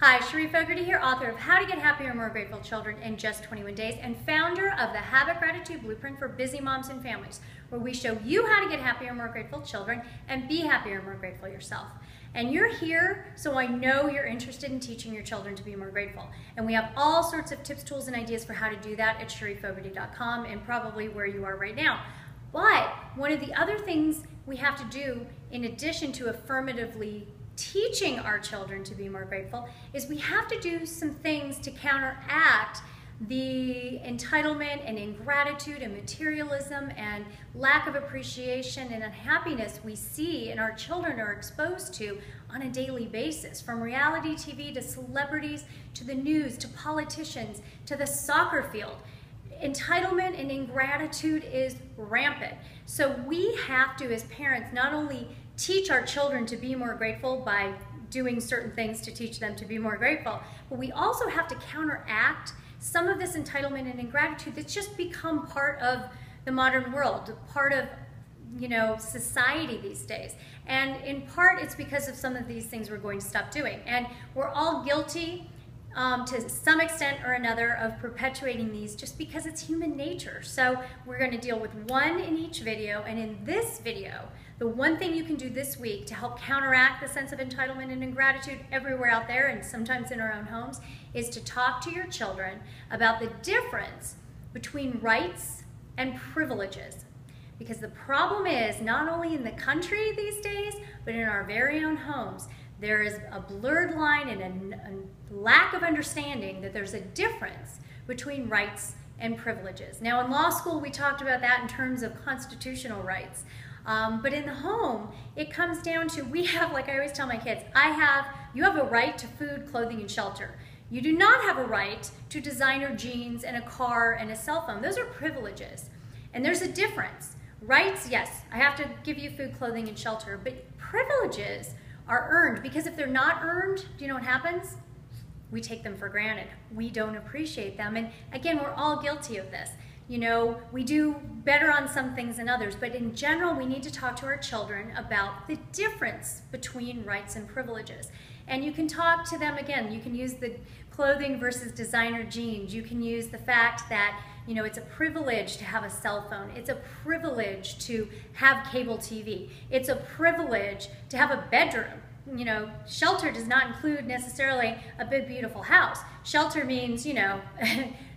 Hi, Cheri Fogarty here, author of How to Get Happier and More Grateful Children in Just 21 Days and founder of the Habit Gratitude Blueprint for Busy Moms and Families, where we show you how to get happier and more grateful children and be happier and more grateful yourself. And you're here, so I know you're interested in teaching your children to be more grateful. And we have all sorts of tips, tools, and ideas for how to do that at cherifogarty.com and probably where you are right now. But one of the other things we have to do, in addition to affirmatively teaching our children to be more grateful, is we have to do some things to counteract the entitlement and ingratitude and materialism and lack of appreciation and unhappiness we see and our children are exposed to on a daily basis, from reality TV to celebrities to the news to politicians to the soccer field. Entitlement and ingratitude is rampant. So we have to, as parents, not only teach our children to be more grateful by doing certain things to teach them to be more grateful, but we also have to counteract some of this entitlement and ingratitude that's just become part of the modern world, part of, society these days. And in part, it's because of some of these things we're going to stop doing. And we're all guilty to some extent or another of perpetuating these just because it's human nature. So we're going to deal with one in each video, and in this video, the one thing you can do this week to help counteract the sense of entitlement and ingratitude everywhere out there and sometimes in our own homes is to talk to your children about the difference between rights and privileges. Because the problem is, not only in the country these days, but in our very own homes, there is a blurred line and a lack of understanding that there's a difference between rights and privileges. Now, in law school, we talked about that in terms of constitutional rights. But in the home, it comes down to, we have, like I always tell my kids, you have a right to food, clothing, and shelter. You do not have a right to designer jeans and a car and a cell phone. Those are privileges. And there's a difference. Rights, yes, I have to give you food, clothing, and shelter, but privileges are earned, because if they're not earned, do you know what happens? We take them for granted. We don't appreciate them. And again, we're all guilty of this. We do better on some things than others, but in general, we need to talk to our children about the difference between rights and privileges. And you can talk to them, again, you can use the clothing versus designer jeans. You can use the fact that, it's a privilege to have a cell phone. It's a privilege to have cable TV. It's a privilege to have a bedroom. Shelter does not include necessarily a big, beautiful house. Shelter means,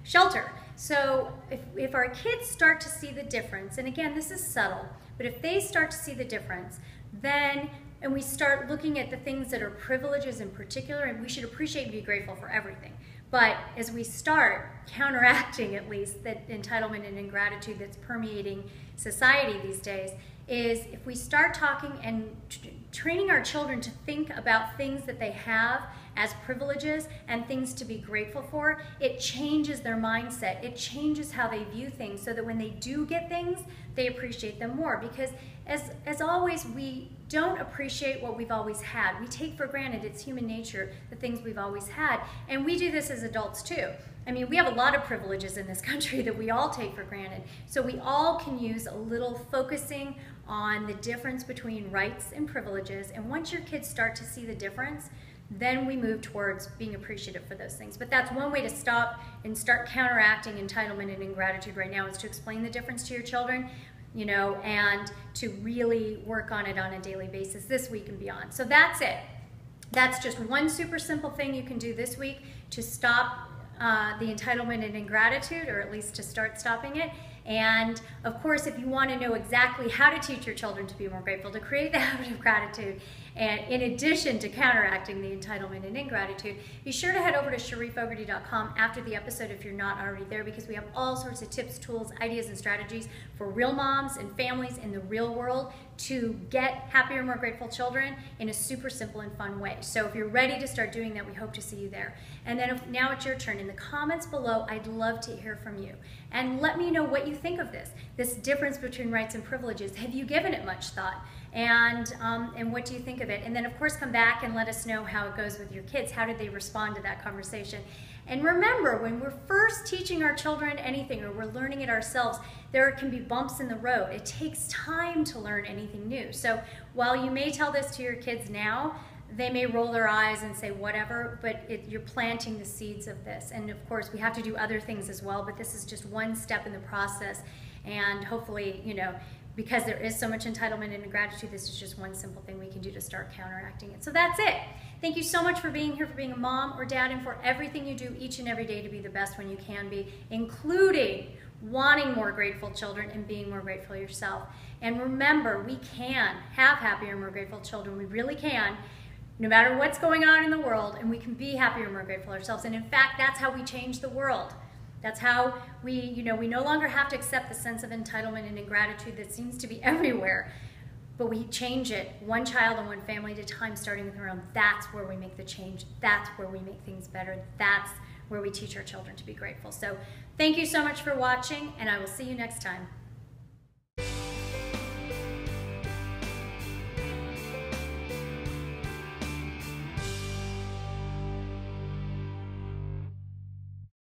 shelter. So if our kids start to see the difference, and again, this is subtle, but if they start to see the difference, then, and we start looking at the things that are privileges in particular, and we should appreciate and be grateful for everything. But as we start counteracting, at least, that entitlement and ingratitude that's permeating society these days, is if we start talking and training our children to think about things that they have as privileges and things to be grateful for, it changes their mindset. It changes how they view things, so that when they do get things, they appreciate them more. Because as always, we don't appreciate what we've always had. We take for granted, it's human nature, the things we've always had. And we do this as adults too. I mean, we have a lot of privileges in this country that we all take for granted. So we all can use a little focusing on the difference between rights and privileges. And once your kids start to see the difference, then we move towards being appreciative for those things. But that's one way to stop and start counteracting entitlement and ingratitude right now, is to explain the difference to your children, and to really work on it on a daily basis this week and beyond. So that's it. That's just one super simple thing you can do this week to stop the entitlement and ingratitude, or at least to start stopping it. And of course, if you want to know exactly how to teach your children to be more grateful, to create the habit of gratitude, and in addition to counteracting the entitlement and ingratitude, be sure to head over to cherifogarty.com after the episode if you're not already there, because we have all sorts of tips, tools, ideas, and strategies for real moms and families in the real world to get happier, more grateful children in a super simple and fun way. So if you're ready to start doing that, we hope to see you there. And then now it's your turn. In the comments below, I'd love to hear from you. And let me know what you think of this difference between rights and privileges. Have you given it much thought? And what do you think of it? And then, of course, come back and let us know how it goes with your kids. How did they respond to that conversation? And remember, when we're first teaching our children anything, or we're learning it ourselves, there can be bumps in the road. It takes time to learn anything new. So while you may tell this to your kids now, they may roll their eyes and say whatever, but you're planting the seeds of this. And of course, we have to do other things as well, but this is just one step in the process. And hopefully, you know, because there is so much entitlement and ingratitude, this is just one simple thing we can do to start counteracting it. So that's it. Thank you so much for being here, for being a mom or dad, and for everything you do each and every day to be the best when you can be, including wanting more grateful children and being more grateful yourself. And remember, we can have happier, more grateful children. We really can, no matter what's going on in the world, and we can be happier, more grateful ourselves. And in fact, that's how we change the world. That's how we, you know, we no longer have to accept the sense of entitlement and ingratitude that seems to be everywhere, but we change it one child and one family at a time, starting with our own. That's where we make the change. That's where we make things better. That's where we teach our children to be grateful. So thank you so much for watching, and I will see you next time.